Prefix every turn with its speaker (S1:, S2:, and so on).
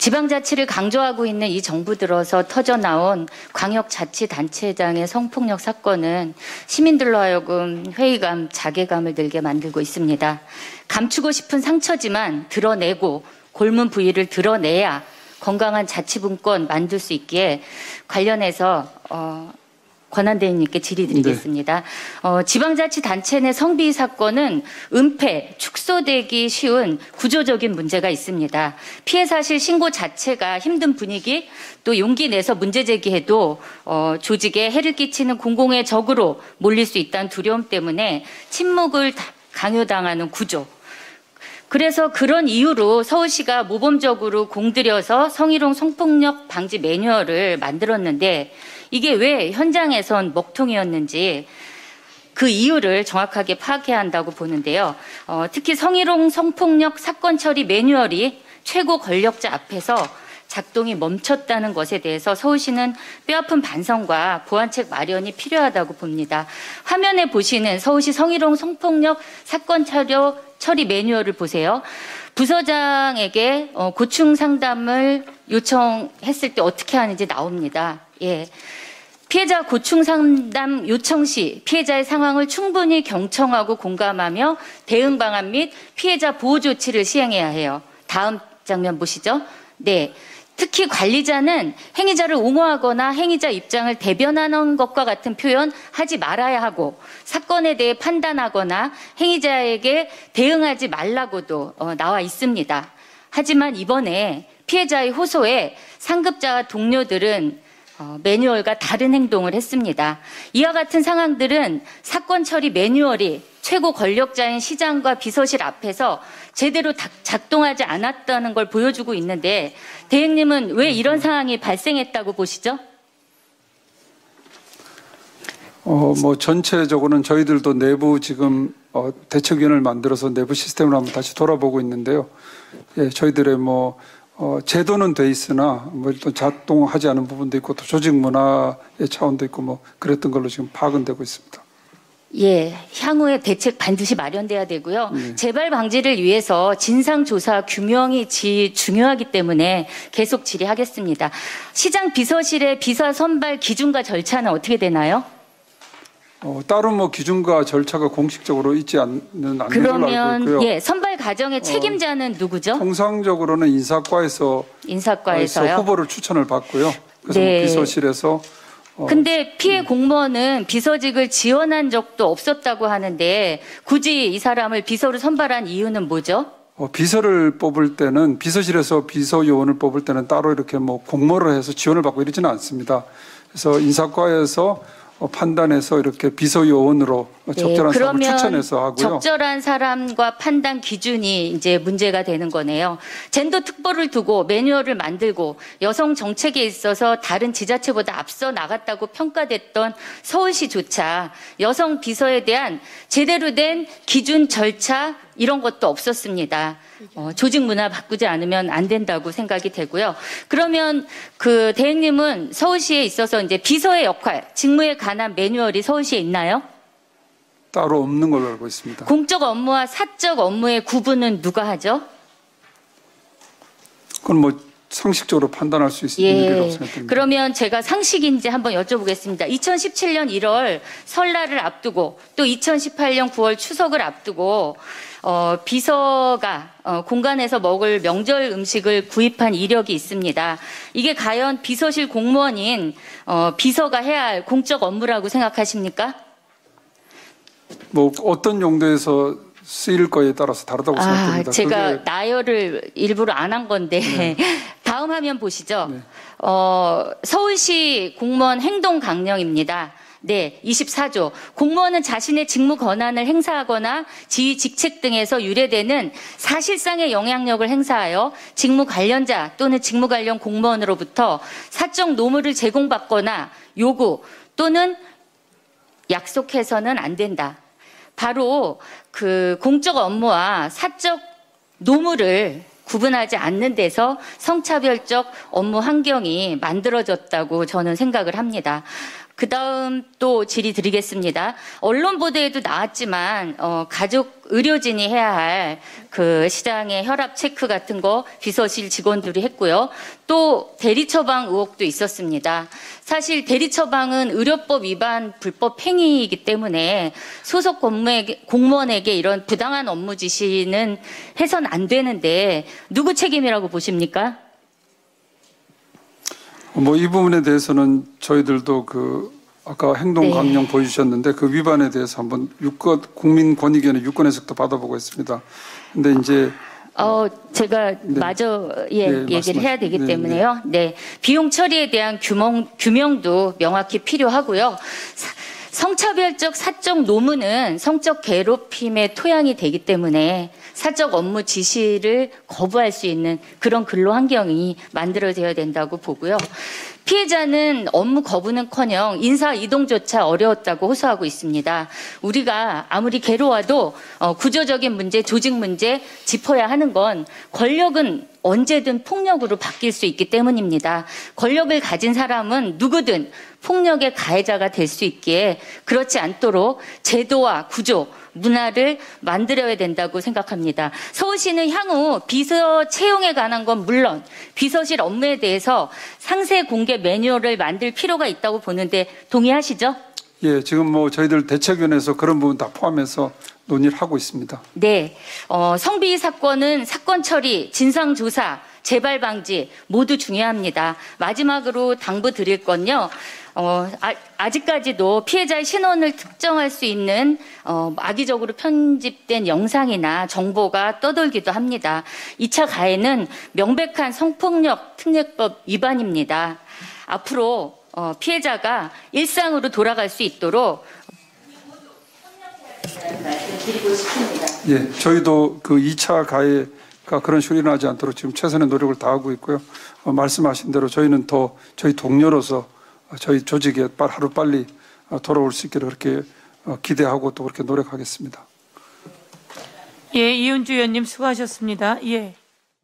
S1: 지방자치를 강조하고 있는 이 정부 들어서 터져나온 광역자치단체장의 성폭력 사건은 시민들로 하여금 회의감, 자괴감을 들게 만들고 있습니다. 감추고 싶은 상처지만 드러내고 골문 부위를 드러내야 건강한 자치분권 만들 수 있기에 관련해서 권한대행님께 질의드리겠습니다. 네. 지방자치단체 내 성비위 사건은 은폐, 축소되기 쉬운 구조적인 문제가 있습니다. 피해 사실 신고 자체가 힘든 분위기, 또 용기 내서 문제 제기해도 조직에 해를 끼치는 공공의 적으로 몰릴 수 있다는 두려움 때문에 침묵을 강요당하는 구조. 그래서 그런 이유로 서울시가 모범적으로 공들여서 성희롱 성폭력 방지 매뉴얼을 만들었는데 이게 왜 현장에선 먹통이었는지 그 이유를 정확하게 파악해야 한다고 보는데요. 특히 성희롱 성폭력 사건 처리 매뉴얼이 최고 권력자 앞에서 작동이 멈췄다는 것에 대해서 서울시는 뼈아픈 반성과 보완책 마련이 필요하다고 봅니다. 화면에 보시는 서울시 성희롱 성폭력 사건 처리 매뉴얼을 보세요. 부서장에게 고충 상담을 요청했을 때 어떻게 하는지 나옵니다. 예. 피해자 고충 상담 요청 시 피해자의 상황을 충분히 경청하고 공감하며 대응 방안 및 피해자 보호 조치를 시행해야 해요. 다음 장면 보시죠. 네. 특히 관리자는 행위자를 옹호하거나 행위자 입장을 대변하는 것과 같은 표현 하지 말아야 하고 사건에 대해 판단하거나 행위자에게 대응하지 말라고도 나와 있습니다. 하지만 이번에 피해자의 호소에 상급자와 동료들은 매뉴얼과 다른 행동을 했습니다. 이와 같은 상황들은 사건 처리 매뉴얼이 최고 권력자인 시장과 비서실 앞에서 제대로 작동하지 않았다는 걸 보여주고 있는데 대행님은 왜 이런 상황이 발생했다고 보시죠?
S2: 뭐 전체적으로는 저희들도 내부 지금 대책위원회를 만들어서 내부 시스템을 한번 다시 돌아보고 있는데요. 예, 저희들의 제도는 돼 있으나 또 작동하지 않은 부분도 있고 또 조직 문화의 차원도 있고 그랬던 걸로 지금 파악은 되고 있습니다.
S1: 예, 향후에 대책 반드시 마련돼야 되고요. 재발 방지를 위해서 진상조사 규명이 중요하기 때문에 계속 질의하겠습니다. 시장 비서실의 비서 선발 기준과 절차는 어떻게 되나요?
S2: 따로 기준과 절차가 공식적으로 있지 않는 걸로 알고 있고요.
S1: 예, 선발 과정의 책임자는 누구죠?
S2: 통상적으로는 인사과에서요. 후보를 추천을 받고요. 그래서
S1: 네.
S2: 비서실에서
S1: 근데 피해 공무원은 비서직을 지원한 적도 없었다고 하는데 굳이 이 사람을 비서로 선발한 이유는 뭐죠?
S2: 비서를 뽑을 때는 비서실에서 비서 요원을 뽑을 때는 따로 이렇게 공모를 해서 지원을 받고 이러지는 않습니다. 그래서 인사과에서 판단해서 이렇게 비서 요원으로 적절한 사람을 추천해서 하고요.
S1: 적절한 사람과 판단 기준이 이제 문제가 되는 거네요. 젠더 특보를 두고 매뉴얼을 만들고 여성 정책에 있어서 다른 지자체보다 앞서 나갔다고 평가됐던 서울시조차 여성 비서에 대한 제대로 된 기준 절차 이런 것도 없었습니다. 조직 문화 바꾸지 않으면 안 된다고 생각이 되고요. 그러면 그 대행님은 서울시에 있어서 이제 비서의 역할, 직무에 관한 매뉴얼이 서울시에 있나요?
S2: 따로 없는 걸로 알고 있습니다.
S1: 공적 업무와 사적 업무의 구분은 누가 하죠?
S2: 그건 상식적으로 판단할 수 있는 일이라고 생각합니다.
S1: 그러면 제가 상식인지 한번 여쭤보겠습니다. 2017년 1월 설날을 앞두고 또 2018년 9월 추석을 앞두고 비서가 공간에서 먹을 명절 음식을 구입한 이력이 있습니다. 이게 과연 비서실 공무원인 비서가 해야 할 공적 업무라고 생각하십니까?
S2: 어떤 용도에서 쓰일 거에 따라서 다르다고 생각합니다.
S1: 제가 나열을 일부러 안 한 건데
S2: 네.
S1: 다음 화면 보시죠.
S2: 네.
S1: 서울시 공무원 행동 강령입니다. 네, 24조. 공무원은 자신의 직무 권한을 행사하거나 지휘 직책 등에서 유래되는 사실상의 영향력을 행사하여 직무 관련자 또는 직무 관련 공무원으로부터 사적 노무를 제공받거나 요구 또는 약속해서는 안 된다. 바로 그 공적 업무와 사적 노무를 구분하지 않는 데서 성차별적 업무 환경이 만들어졌다고 저는 생각을 합니다. 그 다음 또 질의 드리겠습니다. 언론 보도에도 나왔지만, 가족 의료진이 해야 할 그 시장의 혈압 체크 같은 거 비서실 직원들이 했고요. 또 대리처방 의혹도 있었습니다. 사실 대리처방은 의료법 위반 불법 행위이기 때문에 소속 공무원에게 이런 부당한 업무 지시는 해선 안 되는데 누구 책임이라고 보십니까?
S2: 뭐 이 부분에 대해서는 저희들도 아까 행동 강령 보여주셨는데 그 위반에 대해서 한번 국민권익위원회 유권 해석도 받아보고 있습니다. 근데 이제
S1: 제가 마저 얘기를 해야 되기 때문에요. 네. 비용 처리에 대한 규명도 명확히 필요하고요. 성차별적 사적 노무는 성적 괴롭힘의 토양이 되기 때문에 사적 업무 지시를 거부할 수 있는 그런 근로 환경이 만들어져야 된다고 보고요. 피해자는 업무 거부는커녕 인사 이동조차 어려웠다고 호소하고 있습니다. 우리가 아무리 괴로워도 구조적인 문제, 조직 문제 짚어야 하는 건 권력은 언제든 폭력으로 바뀔 수 있기 때문입니다. 권력을 가진 사람은 누구든 폭력의 가해자가 될 수 있기에 그렇지 않도록 제도와 구조, 문화를 만들어야 된다고 생각합니다. 서울시는 향후 비서 채용에 관한 건 물론 비서실 업무에 대해서 상세 공개 매뉴얼을 만들 필요가 있다고 보는데 동의하시죠?
S2: 예, 지금 뭐 저희들 대책위원회에서 그런 부분 다 포함해서 논의를 하고 있습니다.
S1: 네, 성비위 사건은 사건 처리, 진상 조사, 재발 방지 모두 중요합니다. 마지막으로 당부드릴 건요. 아직까지도 피해자의 신원을 특정할 수 있는 악의적으로 편집된 영상이나 정보가 떠돌기도 합니다. 2차 가해는 명백한 성폭력 특례법 위반입니다. 앞으로 피해자가 일상으로 돌아갈 수 있도록 말씀드리고 싶습니다.
S2: 예, 저희도 그 2차 가해가 그런 식으로 일어나지 않도록 지금 최선의 노력을 다하고 있고요. 말씀하신 대로 저희는 더 저희 동료로서 저희 조직에 하루빨리 돌아올 수 있기를 그렇게 기대하고 또 그렇게 노력하겠습니다.
S3: 예, 이은주 의원님 수고하셨습니다. 예.